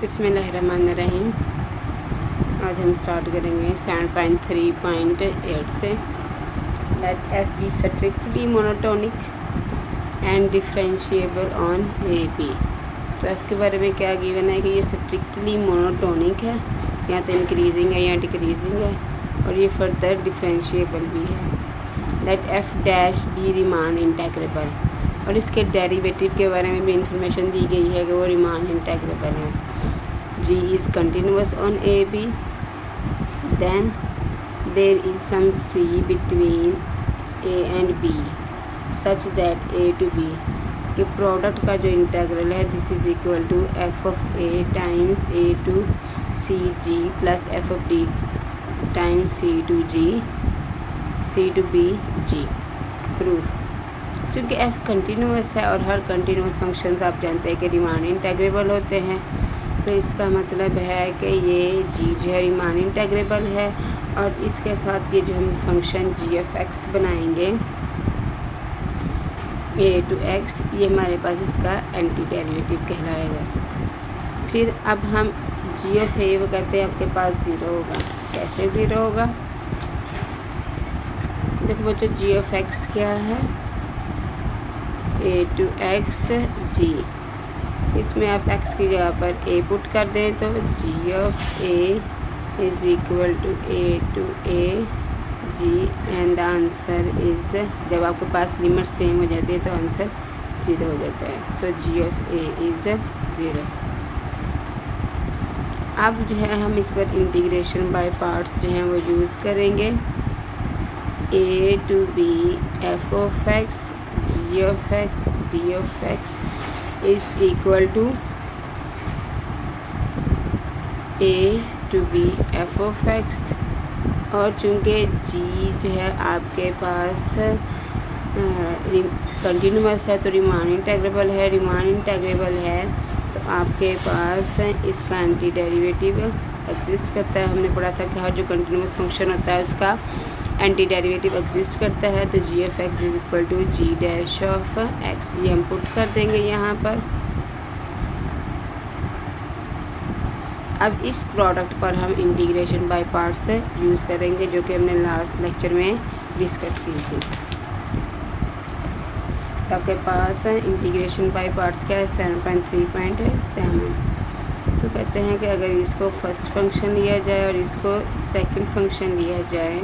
बिस्मिल्लाहिर्रहमानिर्रहीम। आज हम स्टार्ट करेंगे 7.3.8 से। Let F be strictly monotonic and differentiable on A B. तो एफ़ के बारे में क्या गिवन है कि ये स्ट्रिक्टली मोनोटोनिक है, या तो इंक्रीजिंग है या डिक्रीजिंग है, और ये फर्दर डिफरेंशिएबल भी है। Let F dash be Riemann integrable, और इसके डेरिवेटिव के बारे में भी इंफॉर्मेशन दी गई है कि वो रिमान इंटेग्रेबल है। G is continuous on AB, then there is some C between A and B such that A to B के प्रोडक्ट का जो इंटेग्रल है this is equal to F of A times A to C G plus F of D times C to G C to B G. Proof, चूँकि F continuous है और हर continuous functions आप जानते हैं कि रिमान इंटेग्रेबल होते हैं, तो इसका मतलब है कि ये जी जो है रिमान इंटेग्रेबल है, और इसके साथ ये जो हम फंक्शन जी एफ एक्स बनाएंगे ए टू एक्स, ये हमारे पास इसका एंटी डेरिवेटिव कहलाएगा। फिर अब हम जी एफ ए वो कहते हैं आपके पास ज़ीरो होगा। कैसे ज़ीरो होगा? देखो बच्चों, जी एफ एक्स क्या है? ए टू एक्स जी, इसमें आप x की जगह पर a पुट कर दें तो g of a is equal to A to A G, and the answer is, जब आपके पास लिमिट सेम हो जाती है तो आंसर ज़ीरो हो जाता है। सो g of a is zero. अब जो है हम इस पर इंटीग्रेशन बाय पार्ट्स जो हैं वो यूज़ करेंगे। a to b f of x g of x d of x is equal to A to B F of X, और चूँकि जी जो है आपके पास कंटिन्यूस है तो रिमान इंटेग्रेबल है। रिमान इंटेग्रेबल है तो आपके पास इसका एंटी डेरिवेटिव एग्जिस्ट करता है। हमने पढ़ा था कि हर जो कंटिन्यूस फंक्शन होता है उसका एंटी डेरिवेटिव एग्जिस्ट करता है। तो g f x is equal to g dash of x, ये हम पुट कर देंगे यहाँ पर। अब इस प्रोडक्ट पर हम इंटीग्रेशन बाय पार्ट्स यूज़ करेंगे, जो कि हमने लास्ट लेक्चर में डिस्कस की थी। तो आपके पास इंटीग्रेशन बाय पार्ट्स क्या है? 7.3.7। तो कहते हैं कि अगर इसको फर्स्ट फंक्शन लिया जाए और इसको सेकंड फंक्शन लिया जाए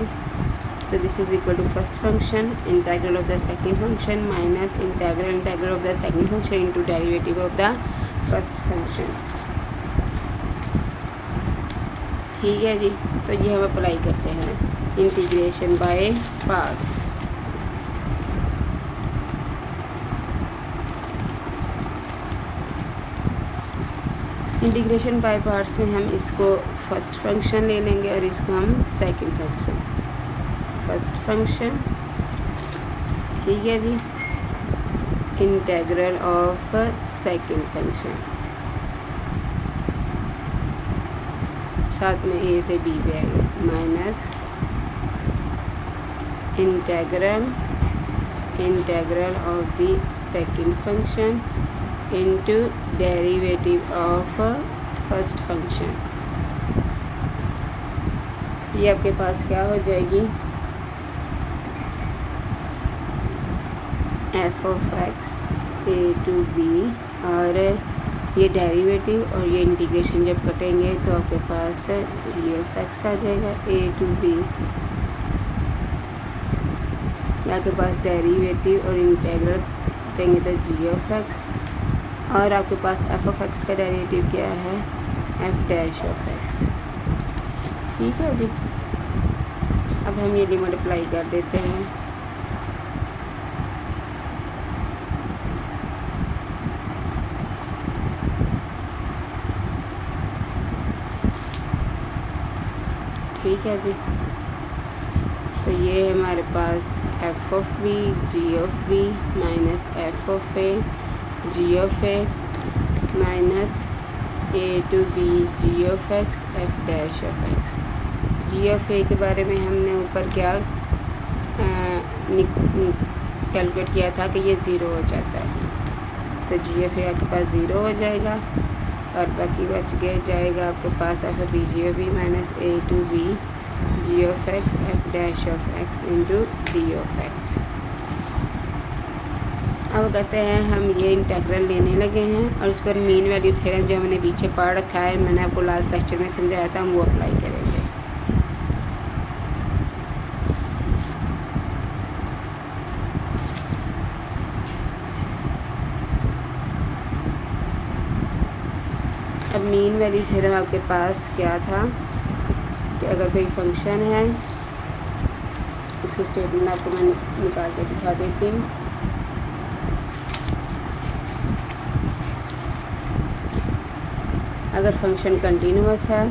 तो this is equal to first function integral of the second function minus integral of the second function into derivative of the first function. ठीक है जी, तो ये हम अप्लाई करते हैं integration by parts. Integration by parts में हम इसको फर्स्ट फंक्शन ले लेंगे और इसको हम सेकंड फंक्शन। फर्स्ट फंक्शन, ठीक है जी, इंटीग्रल ऑफ सेकंड फंक्शन, साथ में ए से बी पे आएगा, minus integral of the second function into derivative of first function. ये आपके पास क्या हो जाएगी? F of X A to B, और ये डेरिवेटिव और ये इंटीग्रेशन जब कटेंगे तो आपके पास जी ऑफ एक्स आ जाएगा ए टू बी। आपके पास डेरिवेटिव और इंटीग्रल कटेंगे तो जी ऑफ एक्स, और आपके पास एफ ऑफ एक्स का डेरिवेटिव क्या है? F dash of x. ठीक है जी, अब हम ये लिमिट अप्लाई कर देते हैं। ठीक है जी, तो ये हमारे पास f of b g of B minus F of a g of a minus a to B g of x f dash of x. G of a के बारे में हमने ऊपर क्या कैलकुलेट किया था कि ये ज़ीरो हो जाता है, तो जी एफ ए आपके पास ज़ीरो हो जाएगा। और बाकी बच गया जाएगा आपके पास f of b g of B minus a to B g of x f dash of x into d of x. अब कहते हैं हम ये इंटेग्रल लेने लगे हैं और उस पर मीन वैल्यू थ्योरम जो हमने पीछे पढ़ रखा है, मैंने आपको लास्ट लेक्चर में समझाया था, हम वो अप्लाई करेंगे। अब मीन वैल्यू थ्योरम आपके पास क्या था कि अगर कोई फंक्शन है, इसको स्टेटमेंट आपको मैं निकाल के दिखा देती हूँ। अगर फंक्शन कंटिन्यूअस है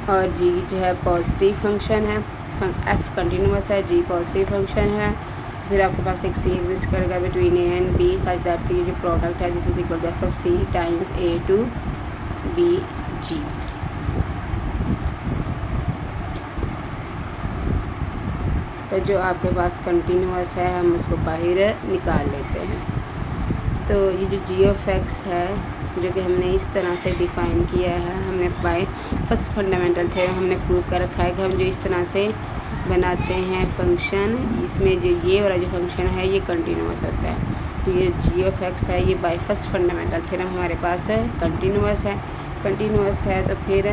और जी जो है पॉजिटिव फंक्शन है, एफ कंटिन्यूअस है, जी पॉजिटिव फंक्शन है, फिर आपके पास एक सी एग्जिस्ट करेगा between a and b such that कि ये जो प्रोडक्ट है this is equal to F of c times A to B g. तो जो आपके पास कंटिन्यूअस है हम उसको बाहर निकाल लेते हैं। तो ये जो जी ऑफ एक्स है जो कि हमने इस तरह से डिफ़ाइन किया है, हमने बाय फर्स्ट फंडामेंटल थ्योरम हमने प्रूव कर रखा है कि हम जो इस तरह से बनाते हैं फंक्शन, इसमें जो ये वाला जो फंक्शन है ये कंटिन्यूअस होता है। तो ये जी ऑफ एक्स है ये बाय फर्स्ट फंडामेंटल थ्योरम हमारे पास कंटिन्यूअस है। कंटिन्यूअस है तो फिर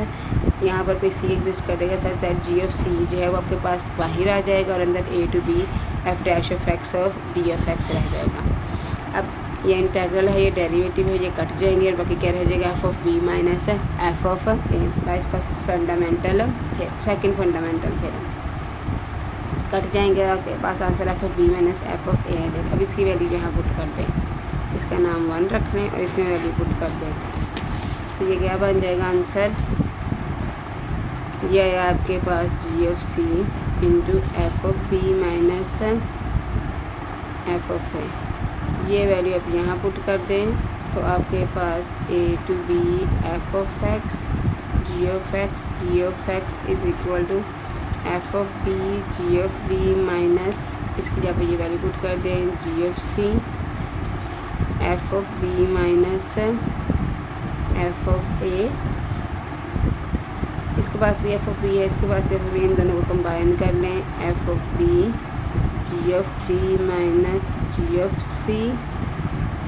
यहाँ पर कोई सी एग्जिस्ट करेगा सर दैट जी ऑफ सी जो है वो आपके पास बाहर आ जाएगा और अंदर a to B f dash of x of d of x रह जाएगा। अब ये इंटेग्रल है, ये डेरिवेटिव है, ये कट जाएंगे और बाकी क्या रह जाएगा f of B minus F of a by first fundamental second fundamental theorem cut जाएंगे और आपके पास answer f of B minus F of a आ जाएगा। अब इसकी वैल्यू यहाँ पुट कर दें, इसका नाम 1 रख लें और इसमें वैल्यू पुट कर दें। तो ये क्या बन जाएगा आंसर, यह है आपके पास g of c into f of B minus F of a. ये वैल्यू आप यहाँ पुट कर दें तो आपके पास a to B F of x g of x D of x is equal to F of b g of B minus इसकी जगह पर ये वैल्यू पुट कर दें g of C F of B minus F of a. इसके पास भी F of B है, इसके पास भी एफ ऑफ बी, इन दोनों को कंबाइन कर लें f of b g of B minus g of c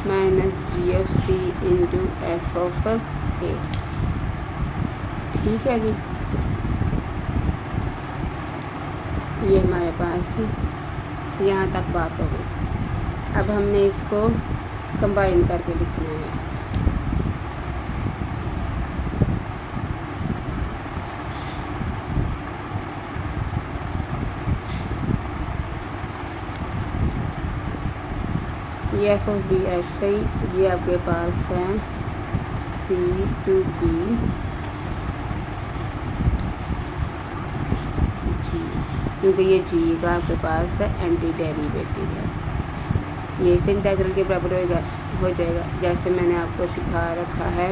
minus g of c into f of ए। ठीक है जी, ये हमारे पास है, यहाँ तक बात हो गई। अब हमने इसको कंबाइन करके लिखना है। ये एफ ऑफ बी ऐसे ही, ये आपके पास है सी टू बी जी, क्योंकि ये जी का आपके पास है एंटी डेरिवेटिव है, ये इसे इंटीग्रल के बराबर हो जाएगा जैसे मैंने आपको सिखा रखा है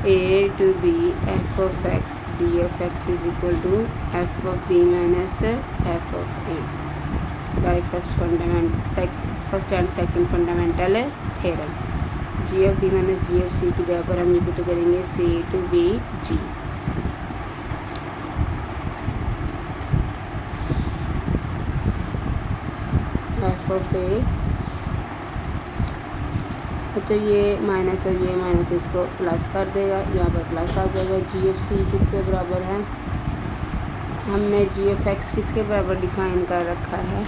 ए to B F of x D of x is equal to F of B minus F of a by first and second fundamental theorem. G of B minus g of c की जगह पर हम ये put करेंगे c to B g. F of a, अच्छा ये minus और ये माइनस इसको प्लस कर देगा, यहाँ पर प्लस आ जाएगा। जी ऑफ सी किसके बराबर है, हमने जी ऑफ एक्स किसके बराबर डिफाइन कर रखा है,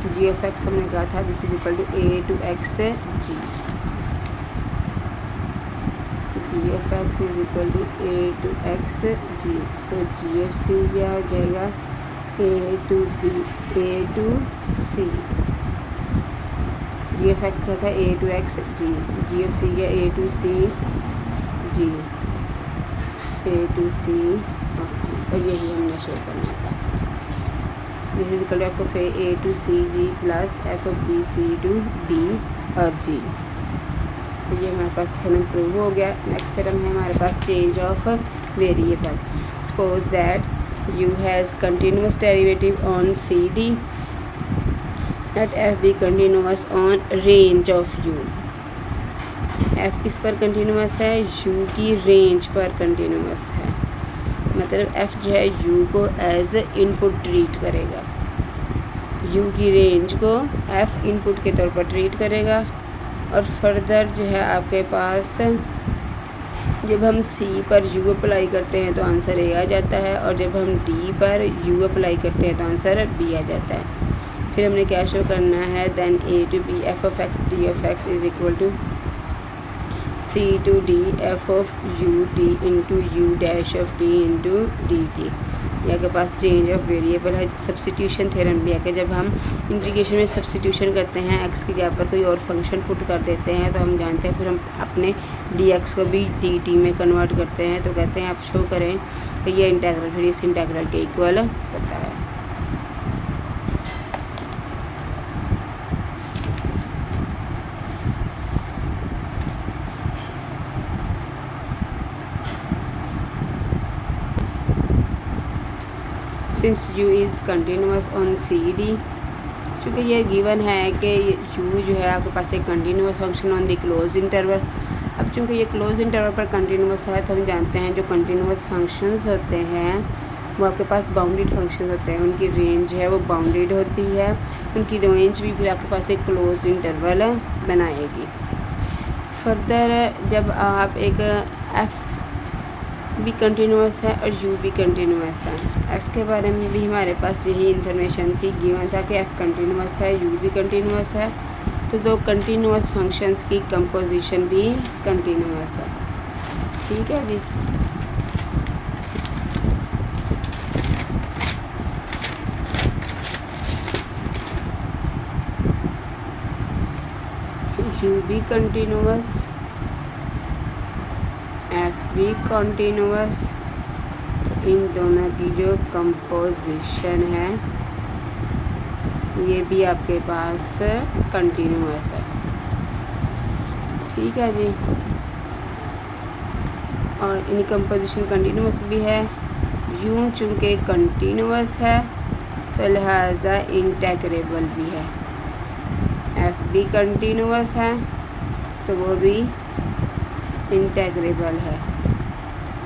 जी ऑफ एक्स हमने कहा था this is equal to A to x g. G of x is equal to A to x g. तो जी ऑफ सी क्या हो जाएगा a to b a to C. G of x क्या था a to x g, g of c क्या a to C g, a to c of g, और यही हमने शो करना था। This is equal to F of A to C G plus F of B C to B और G. तो ये हमारे पास थ्योरम प्रूव हो गया। नेक्स्ट थ्योरम है हमारे पास change of variable. Suppose that u has continuous derivative on C d, let f be continuous on range of u, f किस पर कंटिन्यूस है, यू की रेंज पर कंटिन्यूस है। मतलब एफ़ जो है यू को एज इनपुट ट्रीट करेगा, यू की रेंज को एफ़ इनपुट के तौर पर ट्रीट करेगा। और फर्दर जो है आपके पास जब हम सी पर यू अप्लाई करते हैं तो आंसर ए आ जाता है, और जब हम डी पर यू अप्लाई करते हैं तो आंसर बी आ जाता है। फिर हमने क्या शो करना है, then A to B F of x D of x is equal to C to D F of U T into you dash of T into D T. यहाँ के पास चेंज ऑफ वेरिएबल है, substitution theorem भी है कि जब हम integration में सब्स्टिट्यूशन करते हैं एक्स की जगह पर कोई और फंक्शन पुट कर देते हैं तो हम जानते हैं, फिर हम अपने डी एक्स को भी डी टी में कन्वर्ट करते हैं। तो कहते हैं आप शो करें कि ये इंटेग्रल फिर इस इंटेग्रल के इक्वल होता है। Since u is continuous on C D, चूँकि ये गिवन है कि u जो है आपके पास एक continuous function on the close interval. अब चूँकि ये क्लोज इंटरवल पर कंटिन्यूस है तो हम जानते हैं जो कंटिन्यूस फंक्शंस होते हैं वो आपके पास बाउंडेड फंक्शंस होते हैं, उनकी रेंज है वो बाउंडेड होती है, उनकी रेंज भी फिर आपके पास एक क्लोज इंटरवल बनाएगी। फर्दर जब आप एक एफ़ भी कंटिन्यूस है और यू भी कंटिन्यूस है, एफ़ के बारे में भी हमारे पास यही इन्फॉर्मेशन थी, गिवन था कि एफ़ कंटिन्यूस है यू भी कंटिन्यूस है, तो दो कंटिन्यूस फंक्शंस की कंपोजिशन भी कंटिन्यूस है। ठीक है जी। यू भी कंटिन्यूस, एफ भी कंटिन्यूस, इन दोनों की जो कंपोजिशन है ये भी आपके पास कंटिन्यूस है। ठीक है जी। और इन कंपोजिशन कंटिन्यूस भी है, यूँ चूँकि कंटिन्यूस है तो लिहाजा इंटेग्रेबल भी है। एफ भी कंटिन्यूस है तो वो भी इंटेग्रेबल है।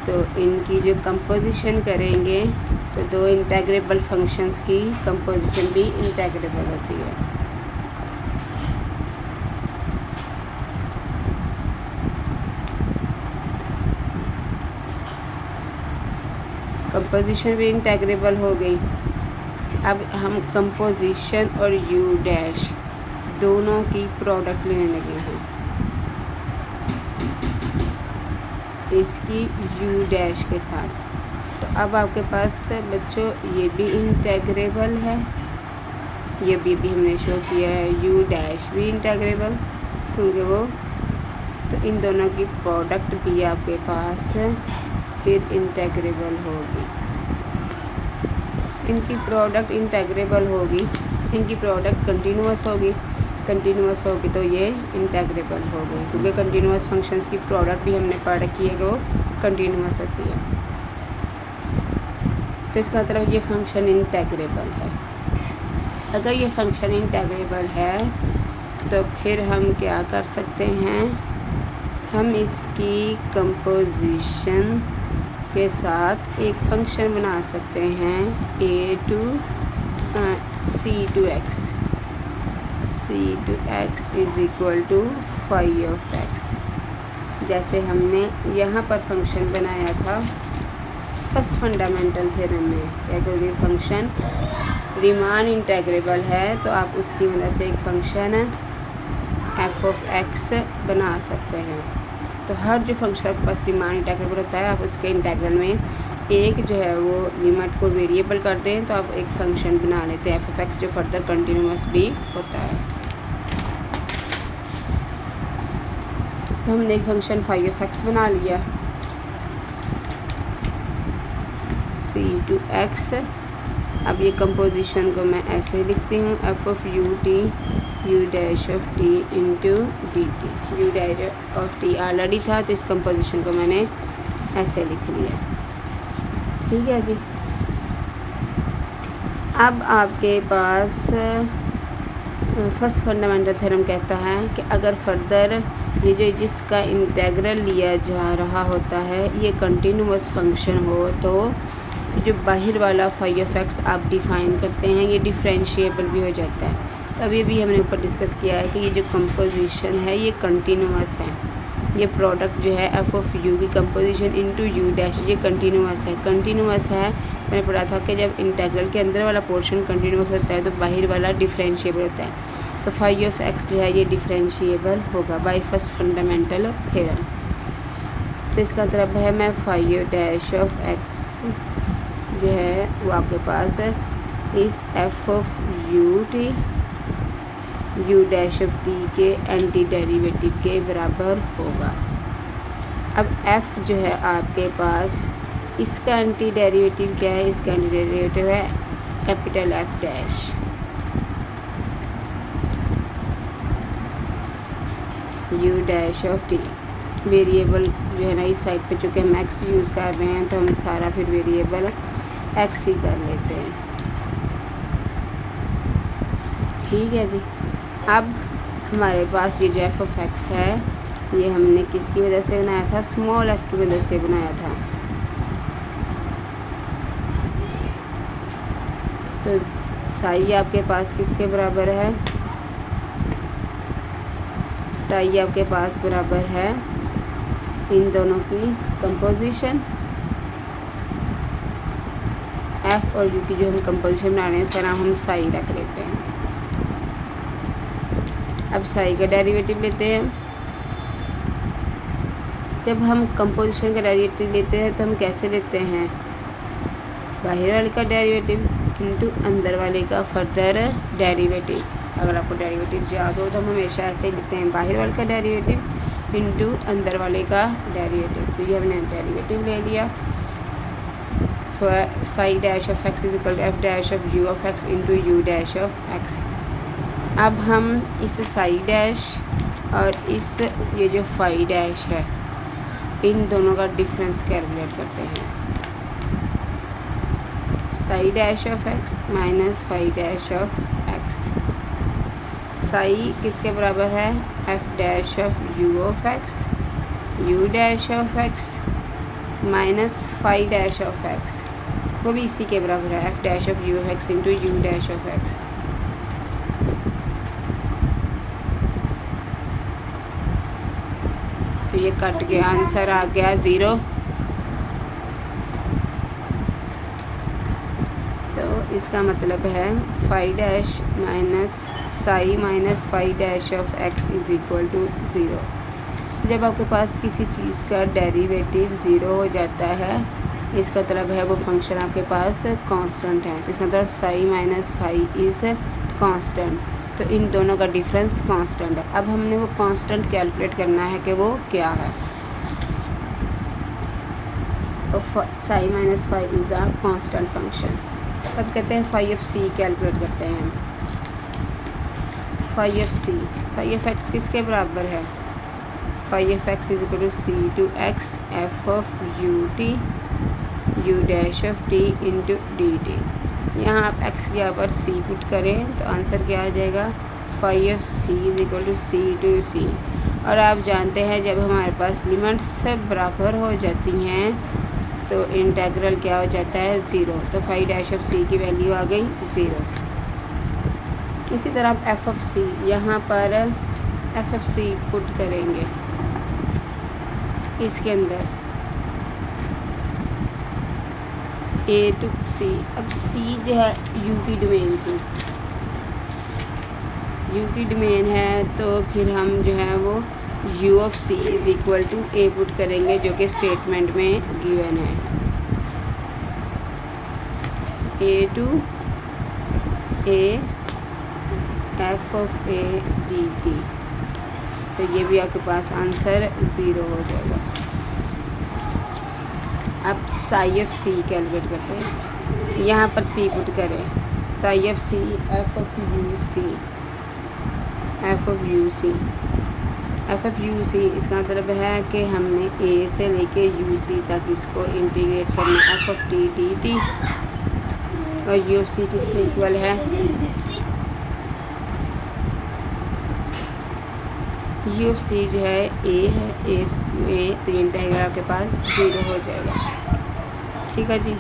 तो इनकी जो कंपोजिशन करेंगे तो दो इंटेग्रेबल फंक्शंस की कंपोजिशन भी इंटेग्रेबल होती है। कंपोजिशन भी इंटेग्रेबल हो गई। अब हम कंपोजिशन और यू डैश दोनों की प्रोडक्ट लेने लगे हैं, इसकी u डैश के साथ। तो अब आपके पास बच्चों ये भी इंटेग्रेबल है, ये भी हमने शो किया है, u डैश भी इंटेग्रेबल क्योंकि वो, तो इन दोनों की प्रोडक्ट भी आपके पास फिर इंटेग्रेबल होगी। इनकी प्रोडक्ट इंटेग्रेबल होगी, इनकी प्रोडक्ट कंटिन्यूस होगी, कंटिन्यूस होगी तो ये इंटेग्रेबल हो गई, क्योंकि कंटिन्यूस फंक्शंस की प्रोडक्ट भी हमने पढ़ रखी है कि वो कंटिन्यूस होती है। तो इसका मतलब ये फंक्शन इंटेग्रेबल है। अगर ये फंक्शन इंटेग्रेबल है तो फिर हम क्या कर सकते हैं, हम इसकी कंपोजिशन के साथ एक फंक्शन बना सकते हैं a to c to x, c to x is equal to phi of x। जैसे हमने यहाँ पर फंक्शन बनाया था फर्स्ट फंडामेंटल थ्योरम में, क्या कोई फंक्शन रीमान इंटेग्रेबल है तो आप उसकी मदद से एक फंक्शन f ऑफ x बना सकते हैं। तो हर जो फंक्शन आपके पास रीमान इंटेग्रेबल होता है, आप उसके इंटेग्रल में एक जो है वो लिमिट को वेरिएबल कर दें तो आप एक फंक्शन बना लेते हैं f ऑफ x जो फर्दर कंटिन्यूस भी होता है। तो हमने एक फंक्शन फाई ऑफ x बना लिया c टू x। अब ये कंपोजिशन को मैं ऐसे लिखती हूँ f of u t u dash of t into D T. You dash of t already था तो इस कंपोजिशन को मैंने ऐसे लिख लिया। ठीक है जी। अब आपके पास फर्स्ट फंडामेंटल थ्योरम कहता है कि अगर फर्दर ये जो जिसका इंटेग्रल लिया जा रहा होता है ये कंटिन्यूअस फंक्शन हो तो जो बाहर वाला फाई ऑफ एक्स आप डिफ़ाइन करते हैं ये डिफरेंशिएबल भी हो जाता है। तो अभी भी हमने ऊपर डिस्कस किया है कि ये जो कंपोजिशन है ये कंटिन्यूअस है। ये प्रोडक्ट जो है एफ ऑफ यू की कंपोजिशन इनटू यू डैश ये कंटिन्यूअस है। कंटिन्यूअस है मैंने पढ़ा था कि जब इंटेग्रल के अंदर वाला पोर्शन कंटिन्यूअस होता है तो बाहर वाला डिफरेंशिएबल होता है। तो फाई ऑफ एक्स जो है ये डिफरेंशिएबल होगा बाय फर्स्ट फंडामेंटल थ्योरम। तो इसका मतलब है मैं फाई डैश ऑफ एक्स जो है वो आपके पास है इस F of U T U dash of T के एंटी डेरिवेटिव के बराबर होगा। अब एफ जो है आपके पास इसका एंटी डेरिवेटिव क्या है, इसका एंटी डेरिवेटिव है capital F dash. You dash of T variable जो है ना इस साइड पे चूँकि हम एक्स यूज़ कर रहे हैं तो हम सारा फिर वेरिएबल एक्स ही कर लेते हैं। ठीक है जी। अब हमारे पास ये जो एफ ऑफ एक्स है ये हमने किसकी वजह से बनाया था, स्मॉल एफ की वजह से बनाया था। तो साई आपके पास किसके बराबर है, साई आपके पास बराबर है इन दोनों की कंपोजिशन एफ और यू की जो हम कंपोजिशन बना रहे हैं उसका नाम हम साई रख लेते हैं। अब साई का डेरिवेटिव लेते हैं। जब हम कंपोजिशन का डेरिवेटिव लेते हैं तो हम कैसे लेते हैं, बाहर वाले का डेरिवेटिव इनटू अंदर वाले का फर्दर डेरिवेटिव। अगर आपको डेरिवेटिव याद हो तो हम हमेशा ऐसे ही लिखते हैं, बाहर वाले का डेरिवेटिव इनटू अंदर वाले का डेरिवेटिव। तो ये हमने डेरिवेटिव ले लिया। Psi dash of x is equal to F dash of U of x into you dash of x. अब हम इस साई डैश और इस ये जो फाई डैश है इन दोनों का डिफरेंस कैलकुलेट करते हैं। Psi dash of X minus phi dash of X. Psi किसके बराबर है, F dash of U of X U dash of X minus phi dash of X, वो भी इसी के बराबर है F dash of U of x into you dash of X. तो ये कट गया, आंसर आ गया 0। तो इसका मतलब है phi dash minus psi minus phi dash of x is equal to 0। जब आपके पास किसी चीज़ का डेरिवेटिव 0 हो जाता है इसका मतलब है वो फंक्शन आपके पास कांस्टेंट है। तो इसका मतलब psi minus phi is constant, तो इन दोनों का डिफरेंस कांस्टेंट है। अब हमने वो कांस्टेंट कैलकुलेट करना है कि वो क्या है। तो psi minus phi is a constant function. तब कहते हैं फाई ऑफ सी कैलकुलेट करते हैं। Phi of c, phi of x किसके बराबर है, phi of x is equal to C to x f of U T U dash of T into D T. यहाँ आप x के यहाँ पर c पुट करें तो आंसर क्या आ जाएगा, phi of c is equal to C to c. और आप जानते हैं जब हमारे पास लिमिट्स सब बराबर हो जाती हैं तो इंटेग्रल क्या हो जाता है 0। तो फाई डैश ऑफ सी की वैल्यू आ गई 0। इसी तरह आप एफ ऑफ सी यहाँ पर एफ ऑफ सी पुट करेंगे इसके अंदर ए टू सी। अब सी जो है यू की डोमेन थी, यू की डोमेन है तो फिर हम जो है वो u of C is equal to a put करेंगे जो कि स्टेटमेंट में गिवन है, ए to a f of a d t. तो ये भी आपके पास आंसर 0 हो जाएगा। अब साई ऑफ सी कैलकुलेट करते हैं। यहाँ पर सी पुट करें, psi of C F of u c F of u c F of u c. इसका मतलब है कि हमने ए से लेके यू सी तक इसको इंटीग्रेट करना, F of T D T और यू ऑफ सी किसके इक्वल है, यू ऑफ सी जो है ए तो ये इंटीग्रल आपके पास 0 हो जाएगा। ठीक है जी।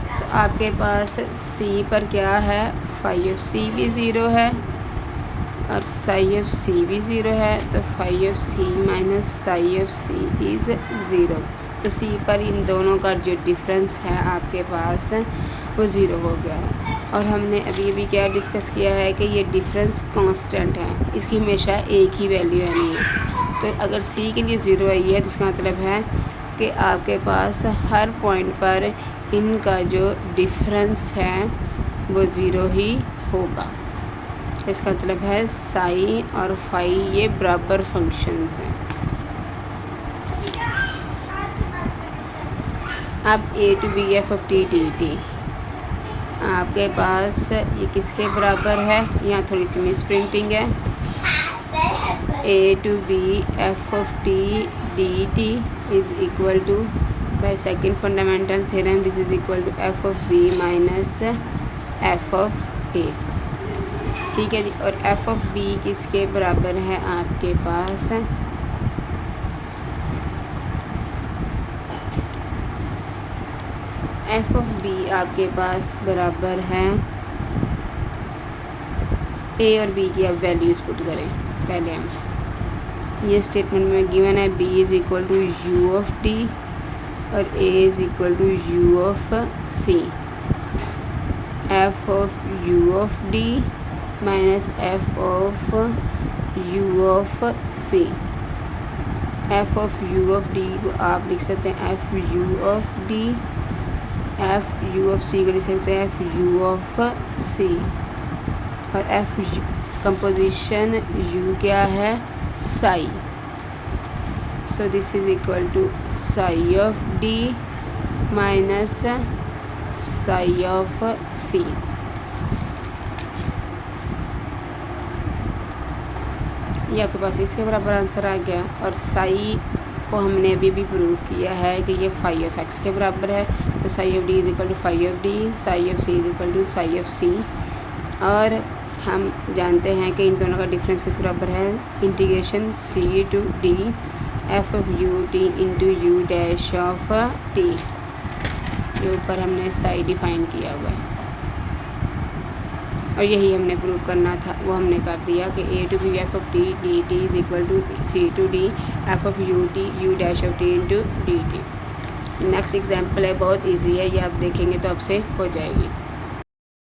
तो आपके पास सी पर क्या है, फाई ऑफ सी भी 0 है और साई ऑफ सी भी 0 है, तो phi of c minus psi of C is 0। तो सी पर इन दोनों का जो डिफरेंस है आपके पास वो 0 हो गया है। और हमने अभी क्या डिस्कस किया है कि ये डिफरेंस कांस्टेंट है, इसकी हमेशा एक ही वैल्यू आनी है। तो अगर सी के लिए 0 आई है तो इसका मतलब है कि आपके पास हर पॉइंट पर इनका जो डिफरेंस है वो 0 ही होगा। इसका मतलब है साई और फाई ये बराबर फंक्शंस हैं। अब a to B F of T D t आपके पास ये किसके बराबर है, यहाँ थोड़ी सी मिस प्रिंटिंग है। ए to B F of T D T is equal to by second fundamental theorem this is equal to F of B minus F of ए। ठीक है जी। और एफ ऑफ बी किसके बराबर है आपके पास, एफ ऑफ बी आपके पास बराबर है ए और बी की अब वैल्यूज़ पुट करें। पहले हम ये स्टेटमेंट में गिवन है B is equal to U of D और A is equal to U of C. F of U of D minus F of U of C. F of U of D को आप लिख सकते हैं F U of D, F U of C को लिख सकते हैं F U of C. और एफ कंपोजिशन यू क्या है, psi. So this is equal to psi of D minus psi of C. ये आपके पास इसके बराबर आंसर आ गया। और साई को हमने अभी भी प्रूव किया है कि ये फाई ऑफ एक्स के बराबर है। तो psi of D is equal to phi of D, psi of C is equal to psi of C. और हम जानते हैं कि इन दोनों का डिफरेंस किस बराबर है, integration c to D F of U T into you dash of t. जो ऊपर हमने साई डिफाइन किया हुआ है और यही हमने प्रूव करना था, वो हमने कर दिया कि A to B F of T D T is equal to C to D F of U T U dash of T into D T. Next example है, बहुत इजी है, ये आप देखेंगे तो आपसे हो जाएगी।